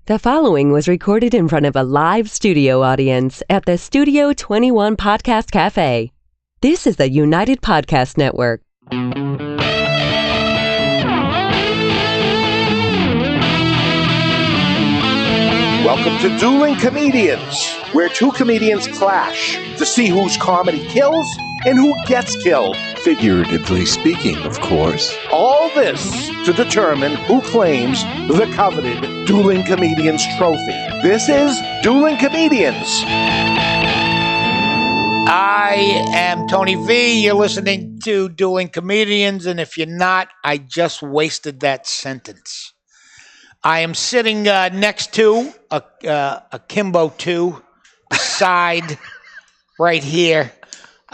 The following was recorded in front of a live studio audience at the Studio 21 Podcast Café. This is the United Podcast Network. Welcome to Dueling Comedians, where two comedians clash to see whose comedy kills and who gets killed. Figuratively speaking, of course. All this to determine who claims the coveted Dueling Comedians trophy. This is Dueling Comedians. I am Tony V. You're listening to Dueling Comedians, and if you're not, I just wasted that sentence. I am sitting next to a Kimbo 2 side right here.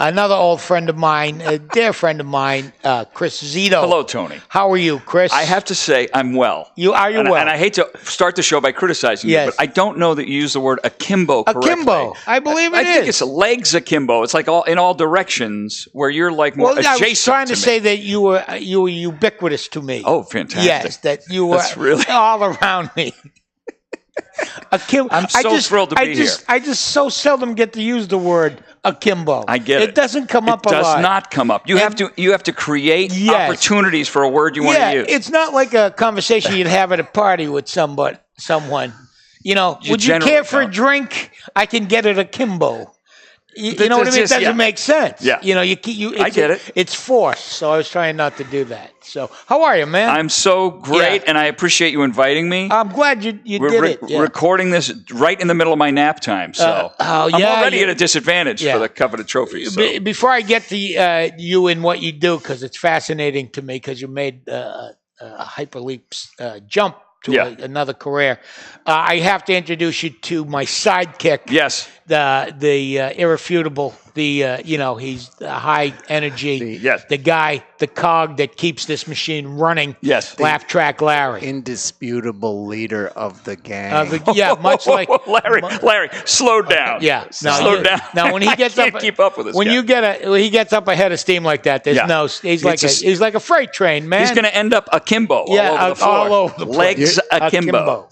Another old friend of mine, a dear friend of mine, Chris Zito. Hello, Tony. How are you, Chris? I have to say I'm well. Are you well? And I hate to start the show by criticizing you, but I don't know that you use the word akimbo correctly. Akimbo. I believe it is. I think it's legs akimbo. It's like in all directions where you're like more adjacent to me. I was trying to say that you were ubiquitous to me. Oh, fantastic. Yes, that you were really all around me. I'm so thrilled to be here. I just so seldom get to use the word akimbo. I get it. It doesn't come up a lot. It does not come up. You have to create opportunities for a word you want to use. It's not like a conversation you'd have at a party with someone. You know, would you care for a drink? I can get it akimbo. You know what I mean? It doesn't make sense. Yeah. You know, I get it. It's forced, so I was trying not to do that. So, how are you, man? I'm so great, and I appreciate you inviting me. I'm glad you did it. We're recording this right in the middle of my nap time, so I'm already at a disadvantage for the coveted trophy. So. Before I get to you and what you do, because it's fascinating to me, because you made a hyperleap jump to another career, I have to introduce you to my sidekick. Yes. The irrefutable, he's the high energy, the guy, the cog that keeps this machine running. Yes. Laugh Track Larry. Indisputable leader of the gang. Much like Larry, slow down. Slow down. Now when he gets up, keep up with this guy. When he gets up ahead of steam like that, he's like a freight train, man. He's going to end up akimbo all over the floor. All over the place. Legs akimbo.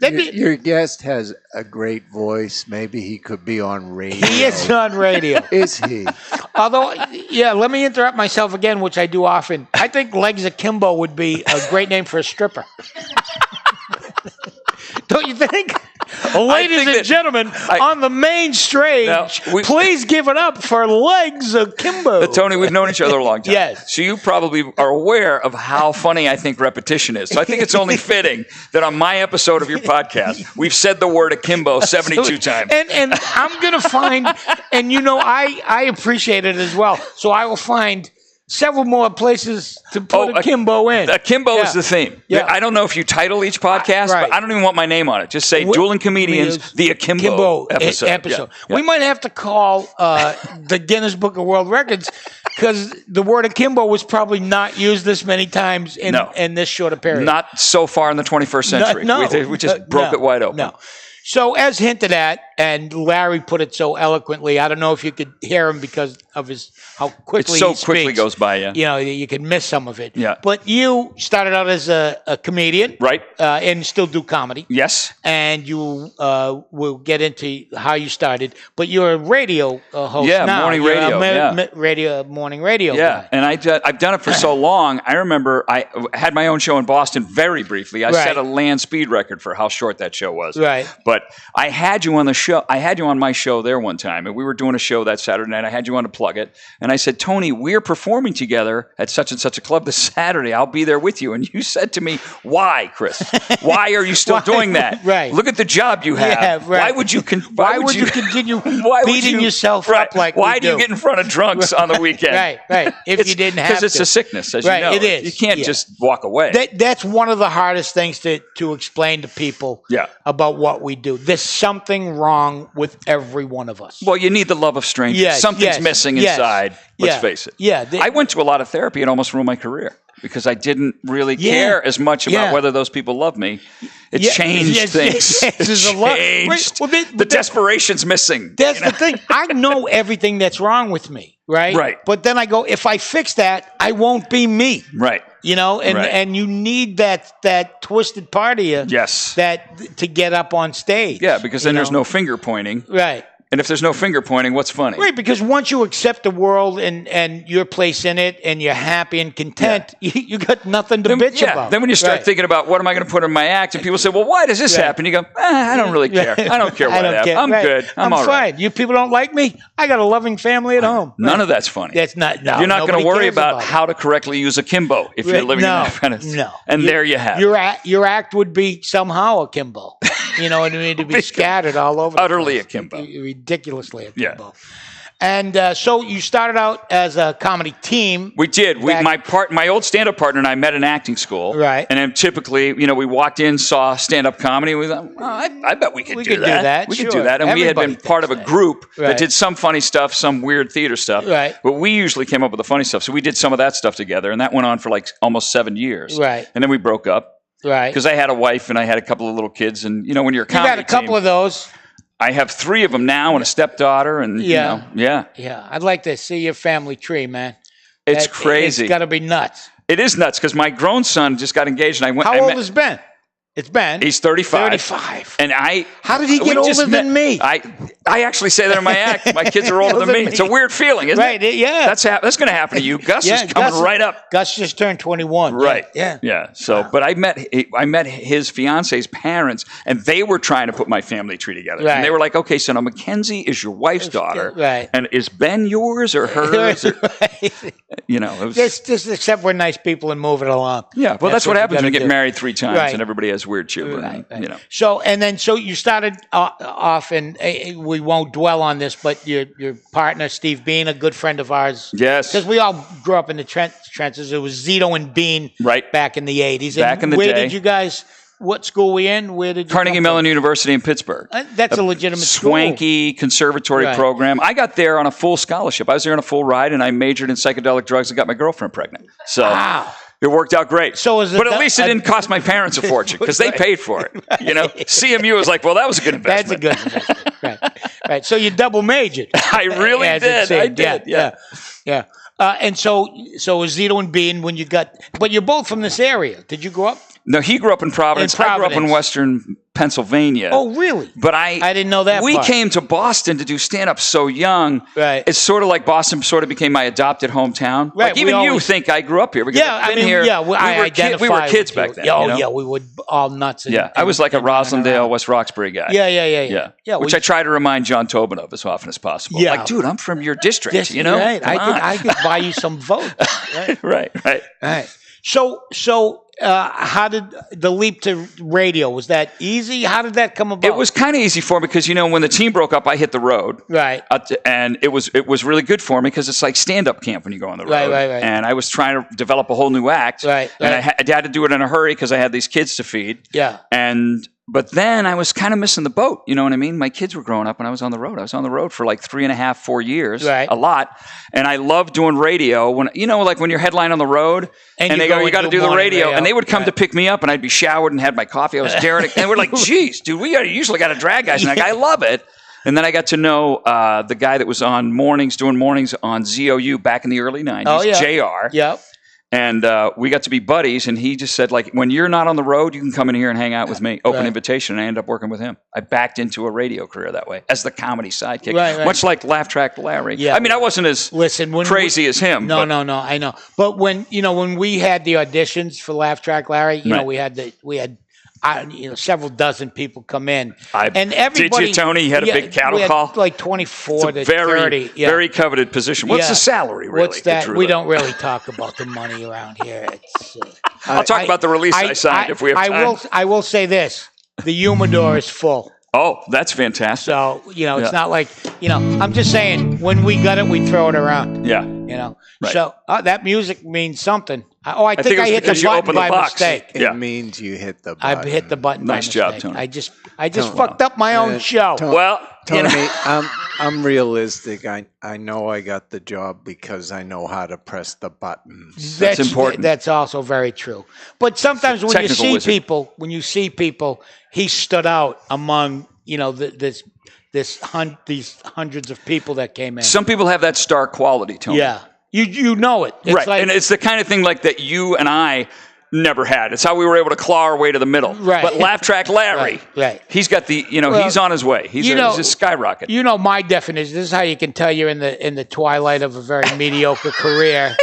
Your guest has a great voice. Maybe he could be on radio. He is on radio. Is he? Although, let me interrupt myself again, which I do often. I think Legs Akimbo would be a great name for a stripper. Don't you think? Ladies and gentlemen, on the main stage, please give it up for Legs Akimbo. Tony, we've known each other a long time. Yes. So you probably are aware of how funny I think repetition is. So I think it's only fitting that on my episode of your podcast, we've said the word akimbo 72 times. And I'm going to find, and I appreciate it as well. So I will find several more places to put akimbo in. Akimbo is the theme. Yeah. I don't know if you title each podcast, but I don't even want my name on it. Just say Dueling Comedians, the Akimbo episode. Yeah. We might have to call the Guinness Book of World Records, because the word akimbo was probably not used this many times in this short a period. Not so far in the 21st century. No. We just broke it wide open. No. So as hinted at, and Larry put it so eloquently, I don't know if you could hear him because of how quickly he speaks. Quickly goes by, yeah. You know, you can miss some of it. Yeah. But you started out as a comedian. Right. And still do comedy. Yes. And you will get into how you started. But you're a radio host now. Morning radio. Morning radio guy. And I've done it for so long. I remember I had my own show in Boston very briefly. I set a land speed record for how short that show was. Right. But I had you on the show. I had you on my show there one time, and we were doing a show that Saturday night. I had you on to plug it, and I said, Tony, we're performing together at such and such a club this Saturday. I'll be there with you. And you said to me, why, Chris? Why are you still doing that? Right. Look at the job you have. Yeah, right. Why would you continue beating yourself up like Why do you get in front of drunks on the weekend? Right. If you didn't have to. Because it's a sickness, as you know. It is. You can't just walk away. That's one of the hardest things to explain to people about what we do. There's something wrong with every one of us. Well, you need the love of strangers. Something's missing inside. Let's face it. Yeah. I went to a lot of therapy. It almost ruined my career because I didn't really care as much about whether those people loved me. It's changed things. There's a lot. Changed. Well, the desperation's missing. That's the thing. I know everything that's wrong with me, right? Right. But then I go, if I fix that, I won't be me. Right. And you need that twisted part of you. Yes. That to get up on stage. Yeah, because then there's no finger pointing. Right. And if there's no finger pointing, what's funny? Right, because once you accept the world and your place in it, and you're happy and content, you got nothing to bitch about. Then when you start thinking about what am I going to put in my act, and people say, well, why does this happen? You go, I don't really care. I don't care what happens. I'm good. I'm all right. Fine. You people don't like me? I got a loving family at home. None of that's funny. That's not. No, you're not going to worry about it. how to correctly use akimbo if you're living in Independence. No. And there you have it. Your act would be somehow akimbo. You know what I mean? To be scattered all over. Utterly akimbo. Ridiculously akimbo. Yeah. And so you started out as a comedy team. We did. My old stand-up partner and I met in acting school. Right. And then typically, we walked in, saw stand-up comedy. We thought, I bet we could do that. We could do that. And we had been part of a group that did some funny stuff, some weird theater stuff. Right. But we usually came up with the funny stuff. So we did some of that stuff together. And that went on for like almost 7 years. Right. And then we broke up. Right. Because I had a wife and I had a couple of little kids. And, when you're a comedy team. You got a couple of those. I have 3 of them now and a stepdaughter. And, Yeah, I'd like to see your family tree, man. It's crazy. It's got to be nuts. It is nuts because my grown son just got engaged. And How old is Ben? It's Ben. He's 35. 35. And How did he get older than me? I actually say that in my act. My kids are older than me. It's a weird feeling, isn't it? Right, yeah. That's going to happen to you. Gus is coming right up. Gus just turned 21. Right. Yeah. So, but I met his fiance's parents, and they were trying to put my family tree together. Right. And they were like, okay, so now Mackenzie is your wife's daughter. Right. And is Ben yours or hers? Right. Just accept we're nice people and move it along. Yeah. Well, that's what happens when you get married 3 times and everybody has weird children. Right. So you started off, and we won't dwell on this, but your partner Steve Bean, a good friend of ours. Yes. Because we all grew up in the trenches. It was Zito and Bean. Right. Back in the 80s. Back in the day. Where did you guys? What school were you in? Where did you Carnegie Mellon University in Pittsburgh. That's a legitimate swanky conservatory program. I got there on a full scholarship. I was there on a full ride, and I majored in psychedelic drugs and got my girlfriend pregnant. So. Wow. It worked out great. But at least it didn't cost my parents a fortune because they paid for it. CMU was like, well, that was a good investment. That's a good investment. Right. So you double majored. I really did. I did. Yeah. And so was Zito and Bean when you got, but you're both from this area. Did you grow up? No, he grew up in Providence. I grew up in Western Pennsylvania. Oh, really? But I didn't know that. We came to Boston to do stand-up so young. Right. It's sort of like Boston sort of became my adopted hometown. Right. Like even you think I grew up here because I've been here. Yeah, we were kids back then. Yeah, we were all nuts. I was like a Roslindale, West Roxbury guy. Yeah. Which I try to remind John Tobin of as often as possible. Yeah. Like, dude, I'm from your district. Right. I could buy you some votes. Right. Right. So how did the leap to radio? Was that easy? How did that come about? It was kind of easy for me because when the team broke up, I hit the road. Right. And it was really good for me because it's like stand-up camp when you go on the road. Right. And I was trying to develop a whole new act. Right. And I had to do it in a hurry because I had these kids to feed. Yeah. But then I was kind of missing the boat. You know what I mean? My kids were growing up and I was on the road. I was on the road for like 3.5, 4 years. Right. A lot. And I loved doing radio. When when you're headline on the road and they go, you got to do the radio. And they would come to pick me up and I'd be showered and had my coffee. I was daring. And we're like, geez, dude, we usually got to drag guys. And I love it. And then I got to know the guy that was on doing mornings on ZOU back in the early 90s, JR. Yep. And we got to be buddies, and he just said, like, when you're not on the road, you can come in here and hang out with me. Open invitation, and I ended up working with him. I backed into a radio career that way as the comedy sidekick, much like Laugh Track Larry. Yeah. I mean, I wasn't as crazy as him. No, I know. But when we had the auditions for Laugh Track Larry, we had several dozen people come in, and everybody. Did you, Tony? You had a big cattle call, like 24 to 30. Yeah. Very coveted position. What's the salary? Really? What's that? We don't really talk about the money around here. I'll talk about the release I signed if we have time. I will say this: the humidor is full. Oh, that's fantastic. So it's not like I'm just saying when we got it, we throw it around. Yeah. Right. So that music means something. I think I hit the button by mistake. It means you hit the button. I hit the button. Nice by job, mistake. Tony. I just fucked up my own show. Well, Tony, I'm realistic. I know I got the job because I know how to press the buttons. That's important. That's also very true. But sometimes when you see people, he stood out among these hundreds of people that came in. Some people have that star quality, Tony. Yeah, you know it. It's right, like, and it's the kind of thing like that you and I never had. It's how we were able to claw our way to the middle. Right. But Laugh Track Larry, right. He's got the, he's on his way. He's a skyrocket. You know my definition. This is how you can tell you're in the twilight of a very mediocre career.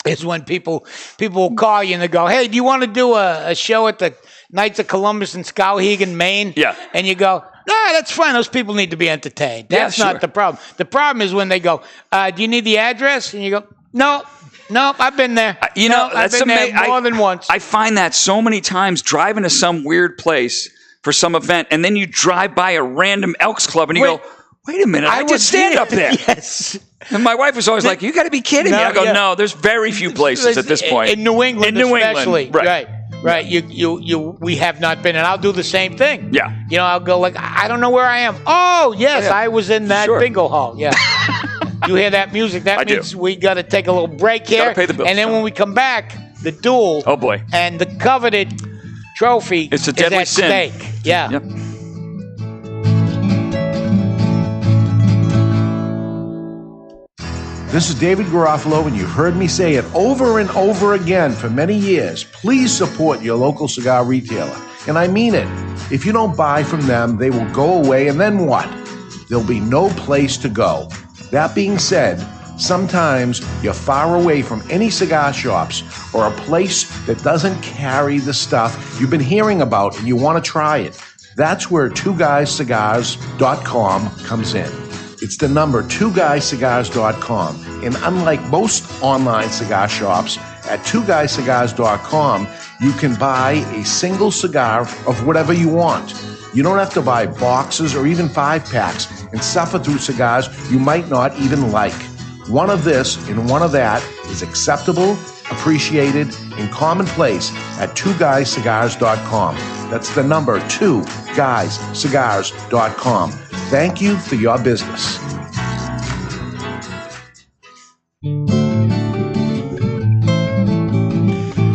Is when people will call you and they go, "Hey, do you want to do a show at the Knights of Columbus in Skowhegan, Maine?" Yeah. And you go, "No, that's fine. Those people need to be entertained. That's not the problem. The problem is when they go, do you need the address?" And you go, "No, I've been there. That's amazing. More than once." I find that so many times driving to some weird place for some event, and then you drive by a random Elks Club, and you go, "Wait a minute, I just stand up there." Yes. And my wife was always like, "You got to be kidding me." I go, "No, there's very few places at this point in New England, especially. Right. Right. We have not been, and I'll do the same thing. Yeah. I'll go like, "I don't know where I am." "Oh, yes, I was in that bingo hall." Yeah. You hear that music? That means we got to take a little break here. Gotta pay the bills. And then when we come back, the duel. Oh boy. And the coveted trophy. It's a deadly is sin. at stake. Yeah. Yep. This is David Garofalo, and you've heard me say it over and over again for many years. Please support your local cigar retailer. And I mean it. If you don't buy from them, they will go away, and then what? There'll be no place to go. That being said, sometimes you're far away from any cigar shops or a place that doesn't carry the stuff you've been hearing about and you want to try it. That's where twoguyscigars.com comes in. It's the number twoguyscigars.com. And unlike most online cigar shops, at twoguyscigars.com, you can buy a single cigar of whatever you want. You don't have to buy boxes or even 5-packs and suffer through cigars you might not even like. One of this and one of that is acceptable, appreciated, and commonplace at twoguyscigars.com. That's the number twoguyscigars.com. Thank you for your business.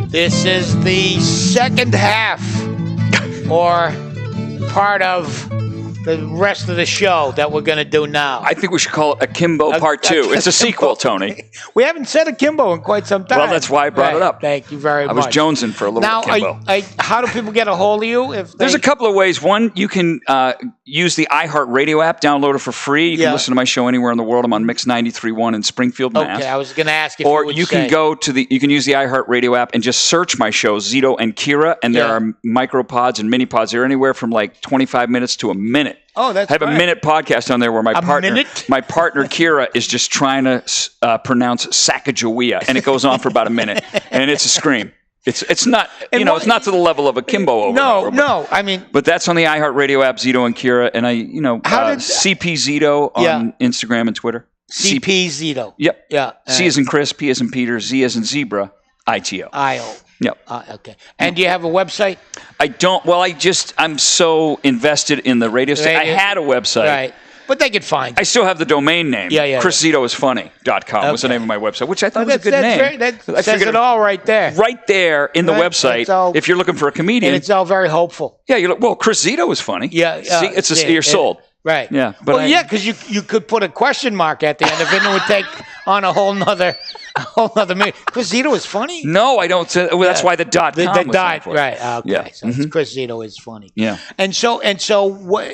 This is the second half, or part of the rest of the show that we're going to do now. I think we should call it Akimbo Part 2. It's a sequel, Tony. We haven't said Akimbo in quite some time. Well, that's why I brought it up. Thank you very much. I was jonesing for a little Akimbo. How do people get a hold of you? There's a couple of ways. One, you can use the iHeartRadio app, download it for free. You can listen to my show anywhere in the world. I'm on Mix 93.1 in Springfield, Mass. Okay, I was going to ask if or you would you can go to you can use the iHeartRadio app and just search my show, Zito and Kira, and there are micropods and mini pods. They're anywhere from like 25 minutes to a minute. Oh, that's I have a minute podcast on there where my partner Kira is just trying to pronounce Sacagawea, and it goes on for about a minute, and it's a scream. It's not it's not to the level of Akimbo. No. I mean, but that's on the iHeartRadio app, Zito and Kira, and CP Zito on Instagram and Twitter. CP Zito. Yep. Yeah. C as in Chris, P as in Peter, Z as in zebra, ITO. IO. Yep. Okay. And do you have a website? I don't. Well, I'm so invested in the radio station. I had a website. Right. But they could find you. I still have the domain name. ChrisZitoIsFunny.com was the name of my website, which I thought was a good name. That says it all right there. Right there in the website, if you're looking for a comedian. And it's all very hopeful. Yeah, you're like, well, Chris Zito is funny. Yeah. See, you're sold. Right. Yeah. But because you could put a question mark at the end of it, and it would take on a whole nother meaning. Chris Zito is funny? No, I don't. That's why the .com was right. Okay. Yeah. So it's Chris Zito is funny. Yeah. And so what,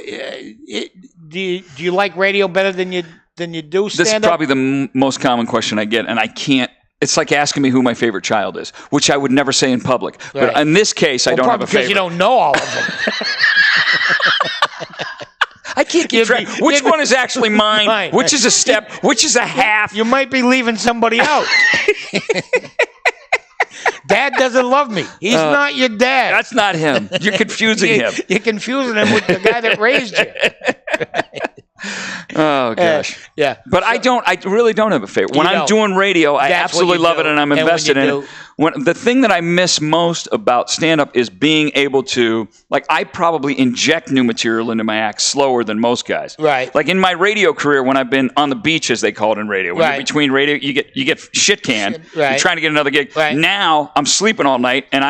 do you like radio better than you do stand-up? This is probably the most common question I get, and I can't. It's like asking me who my favorite child is, which I would never say in public. Right. But in this case, I don't have a favorite. Because you don't know all of them. I can't keep track. Which one is actually mine? Which is a step? Which is a half? You might be leaving somebody out. Dad doesn't love me. He's not your dad. That's not him. You're confusing him. You're confusing him with the guy that raised you. Oh gosh. Yeah. But I really don't have a favorite. When I'm doing radio, I absolutely love it and I'm invested in it. The thing that I miss most about stand-up is being able to, like, I probably inject new material into my act slower than most guys. Right. Like in my radio career, when I've been on the beach, as they call it in radio, when you're between radio, you get shit canned. Right. You're trying to get another gig. Right. Now I'm sleeping all night and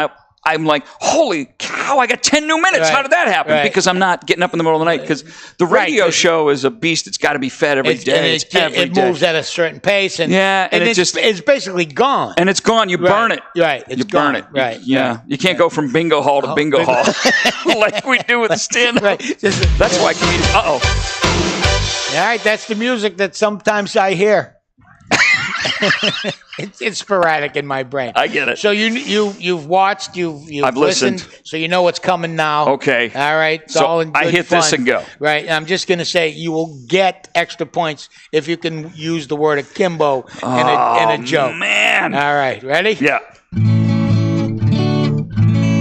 I'm like, holy cow, I got 10 new minutes. Right. How did that happen? Right. Because I'm not getting up in the middle of the night. Because the radio show is a beast. It's got to be fed every day. It moves at a certain pace. And it's basically gone. And it's gone. You burn it. Right. You burn it. Right. Yeah. You can't go from bingo hall to bingo hall like we do with the stand-up. Right. That's why comedians... Uh-oh. All right. That's the music that sometimes I hear. It's sporadic in my brain. I get it. So you've watched, I've listened, so you know what's coming now. Okay. All right. It's so all in good I hit fun. This and go. Right. And I'm just going to say you will get extra points if you can use the word akimbo in a joke. Man. All right. Ready? Yeah.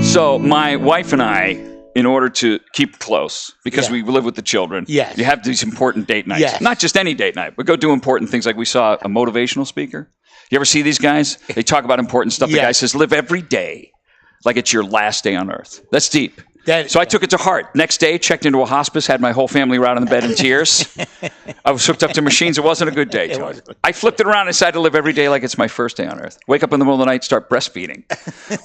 So my wife and I, in order to keep close, because we live with the children, you have these important date nights. Yes. Not just any date night, but go do important things. Like we saw a motivational speaker. You ever see these guys? They talk about important stuff. The guy says, live every day like it's your last day on earth. That's deep. So I took it to heart. Next day, checked into a hospice, had my whole family right on the bed in tears. I was hooked up to machines. It wasn't a good day, Tony. I flipped it around and decided to live every day like it's my first day on earth. Wake up in the middle of the night, start breastfeeding.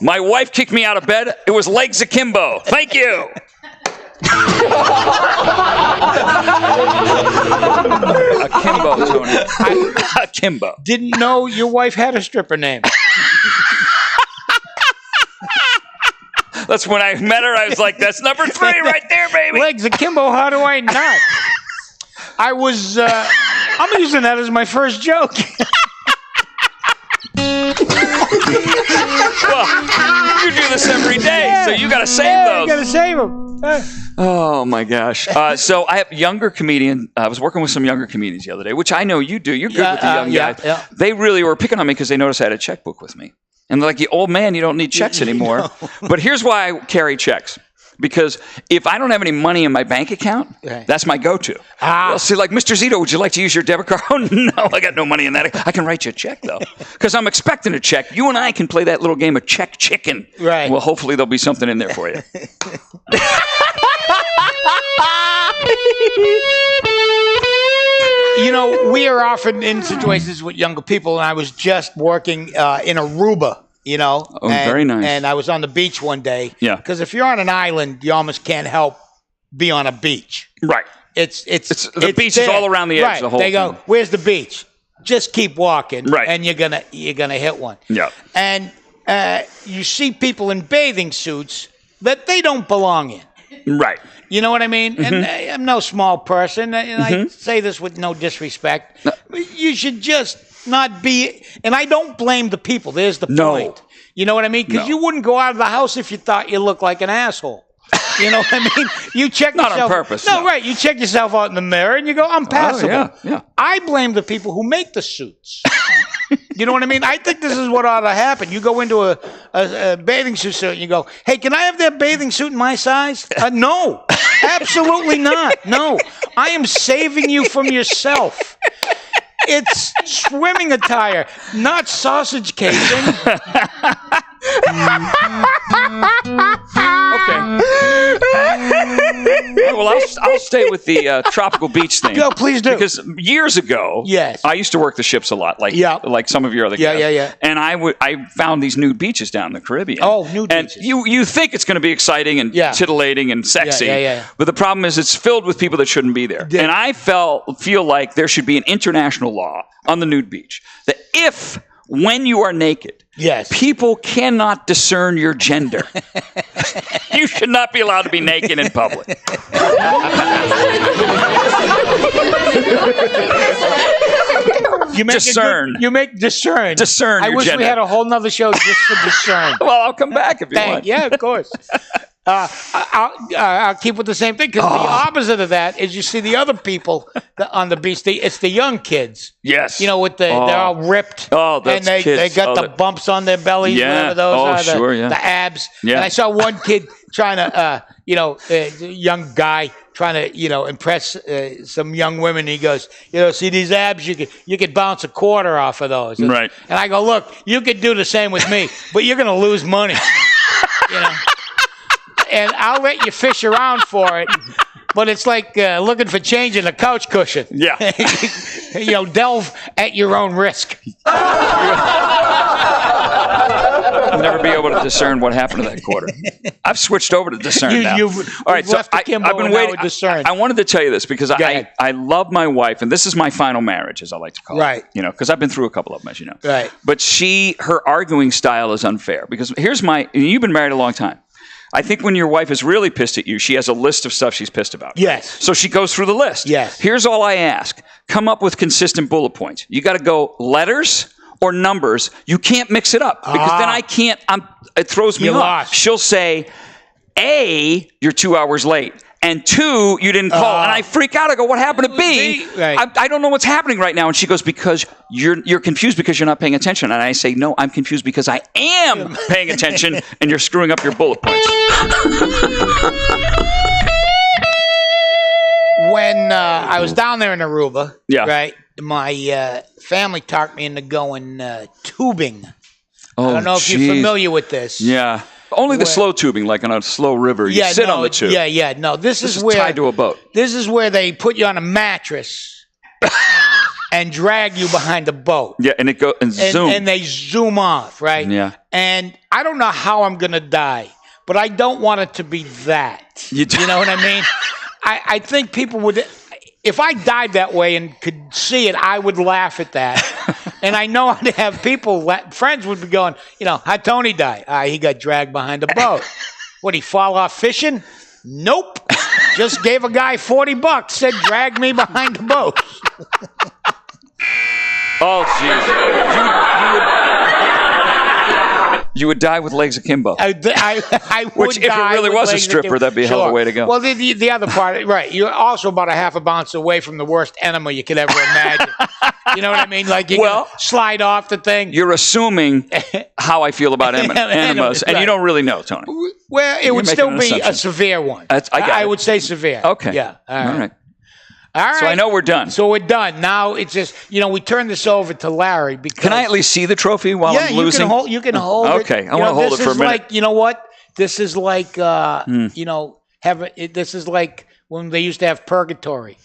My wife kicked me out of bed. It was legs akimbo. Thank you. Akimbo, Tony. Akimbo. Didn't know your wife had a stripper name. That's when I met her. I was like, that's number 3 right there, baby. Legs akimbo, how do I not? I was, I'm using that as my first joke. Well, you do this every day, so you got to save those. You got to save them. Oh, my gosh. So I have younger comedian. I was working with some younger comedians the other day, which I know you do. You're good with the young guys. Yeah. They really were picking on me because they noticed I had a checkbook with me. And they're like, you old man, you don't need checks anymore. No. But here's why I carry checks. Because if I don't have any money in my bank account, that's my go-to. Well, see, like, Mr. Zito, would you like to use your debit card? Oh, no, I got no money in that. I can write you a check, though. Because I'm expecting a check. You and I can play that little game of check chicken. Right. Well, hopefully there'll be something in there for you. You know, we are often in situations with younger people, and I was just working in Aruba, you know. Oh, very nice. And I was on the beach one day. Yeah. Because if you're on an island, you almost can't help be on a beach. Right. The beach is all around the edge. Right. The whole they go, thing. Where's the beach? Just keep walking, right. And you're gonna hit one. Yeah. And you see people in bathing suits that they don't belong in. Right. You know what I mean? Mm-hmm. And I'm no small person, and I say this with no disrespect. No. You should just not be, and I don't blame the people. There's the point. You know what I mean? Because you wouldn't go out of the house if you thought you looked like an asshole. You know what I mean? You check not yourself. Not on purpose. No, right. You check yourself out in the mirror, and you go, I'm passable. Yeah. I blame the people who make the suits. You know what I mean? I think this is what ought to happen. You go into a bathing suit and you go, hey, can I have that bathing suit in my size? No, absolutely not. No, I am saving you from yourself. It's swimming attire, not sausage casing. Okay. Well, I'll stay with the tropical beach thing. No, please do. Because years ago, I used to work the ships a lot, like some of your other guys. Yeah. And I found these nude beaches down in the Caribbean. Oh, nude beaches. And you think it's going to be exciting and titillating and sexy. Yeah. But the problem is it's filled with people that shouldn't be there. Yeah. And I feel like there should be an international law on the nude beach that when you are naked, people cannot discern your gender. You should not be allowed to be naked in public. Discern. You make discern. Discern your I wish gender. we had a whole nother show just for discern. Well, I'll come back if you want. Yeah, of course. I'll keep with the same thing because the opposite of that is you see the other people on the beach. It's the young kids. Yes. You know, they're all ripped. Oh, that's and they got the bumps on their bellies. Yeah. Whatever those are. Sure, the abs. Yeah. And I saw one kid trying to, a young guy trying to, impress some young women. He goes, see these abs? You could bounce a quarter off of those. Right. And I go, look, you could do the same with me, but you're going to lose money. And I'll let you fish around for it. But it's like looking for change in a couch cushion. Yeah. Delve at your own risk. I'll never be able to discern what happened to that quarter. I've switched over to discern now. All right, so I've been waiting. I wanted to tell you this because I love my wife, and this is my final marriage, as I like to call it. Because I've been through a couple of them, as you know. Right. But her arguing style is unfair because you've been married a long time. I think when your wife is really pissed at you, she has a list of stuff she's pissed about. Yes. So she goes through the list. Yes. Here's all I ask. Come up with consistent bullet points. You got to go letters or numbers. You can't mix it up because then I can't. It throws me off. Lost. She'll say, A, you're 2 hours late. And 2, you didn't call. And I freak out. I go, what happened to B? Right. I don't know what's happening right now. And she goes, because you're confused because you're not paying attention. And I say, no, I'm confused because I am paying attention and you're screwing up your bullet points. When I was down there in Aruba, right, my family talked me into going tubing. Oh, I don't know if you're familiar with this. Yeah. Only the slow tubing, like on a slow river. You sit on the tube. Yeah. No, this is where tied to a boat. This is where they put you on a mattress and drag you behind the boat. Yeah, and it go and zoom. And they zoom off, right? Yeah. And I don't know how I'm going to die, but I don't want it to be that. You know what I mean? I think people would, if I died that way and could see it, I would laugh at that. And I know I'd have friends would be going, how'd Tony die? He got dragged behind a boat. What, he fall off fishing? Nope. Just gave a guy $40, said drag me behind the boat. Oh, jeez. You would die with legs akimbo. I would. Which, if it really was a stripper, that'd be a hell of a way to go. Well, the other part, right? You're also about a half a bounce away from the worst enema you could ever imagine. You know what I mean? Like you can slide off the thing. You're assuming how I feel about enemas, and you don't really know, Tony. Well, it would still be a severe one. I would say severe. Okay. Yeah. All right. All right. So I know we're done. So we're done. Now it's just, we turn this over to Larry because. Can I at least see the trophy while I'm losing? You can hold it. Okay, I want to hold it for a minute. You know what? This is like, this is like when they used to have purgatory.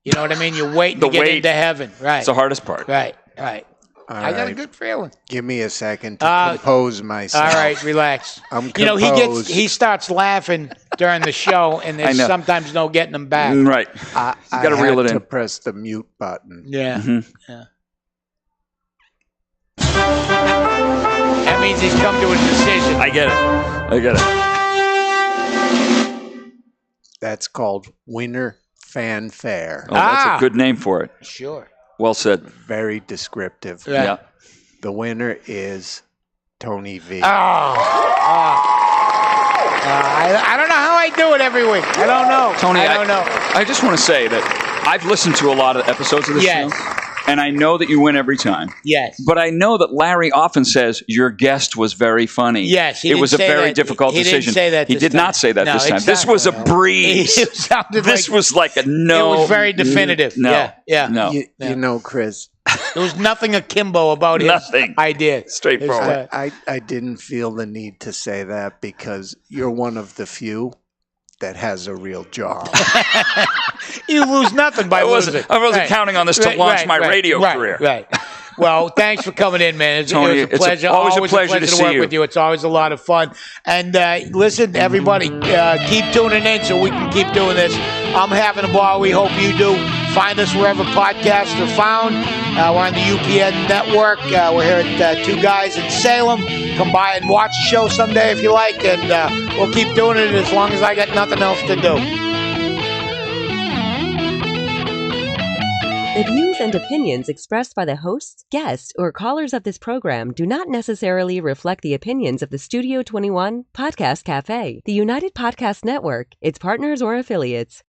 You know what I mean? You're waiting to get into heaven. Right. It's the hardest part. Right. I got a good feeling. Give me a second to compose myself. All right, relax. I'm composed. He starts laughing during the show, and there's sometimes no getting him back. Right. I got to reel it in. To press the mute button. Yeah. Mm-hmm. Yeah. That means he's come to a decision. I get it. That's called winner fanfare. Oh, that's a good name for it. Sure. Well said. Very descriptive. Right. Yeah. The winner is Tony V. I don't know how I do it every week. I don't know. Tony, I don't know. I just want to say that I've listened to a lot of episodes of this show, and I know that you win every time. Yes. But I know that Larry often says, your guest was very funny. Yes. It was a very difficult decision. He didn't say that He did not say that this time. Exactly. This was a breeze. This was like a no. It was very definitive. No. Yeah. No. You know, Chris. There was nothing akimbo about his idea. Straightforward. I didn't feel the need to say that because you're one of the few that has a real job. You lose nothing by losing. I wasn't counting on this to launch my radio career. Right. Well, thanks for coming in, man. Tony, it was a pleasure. Always a pleasure to work see you. with you. It's always a lot of fun. And listen, everybody, keep tuning in so we can keep doing this. I'm having a ball. We hope you do. Find us wherever podcasts are found. We're on the UPN network. We're here at Two Guys in Salem. Come by and watch the show someday if you like. And we'll keep doing it as long as I got nothing else to do. The views and opinions expressed by the hosts, guests, or callers of this program do not necessarily reflect the opinions of the Studio 21 Podcast Café, the United Podcast Network, its partners, or affiliates.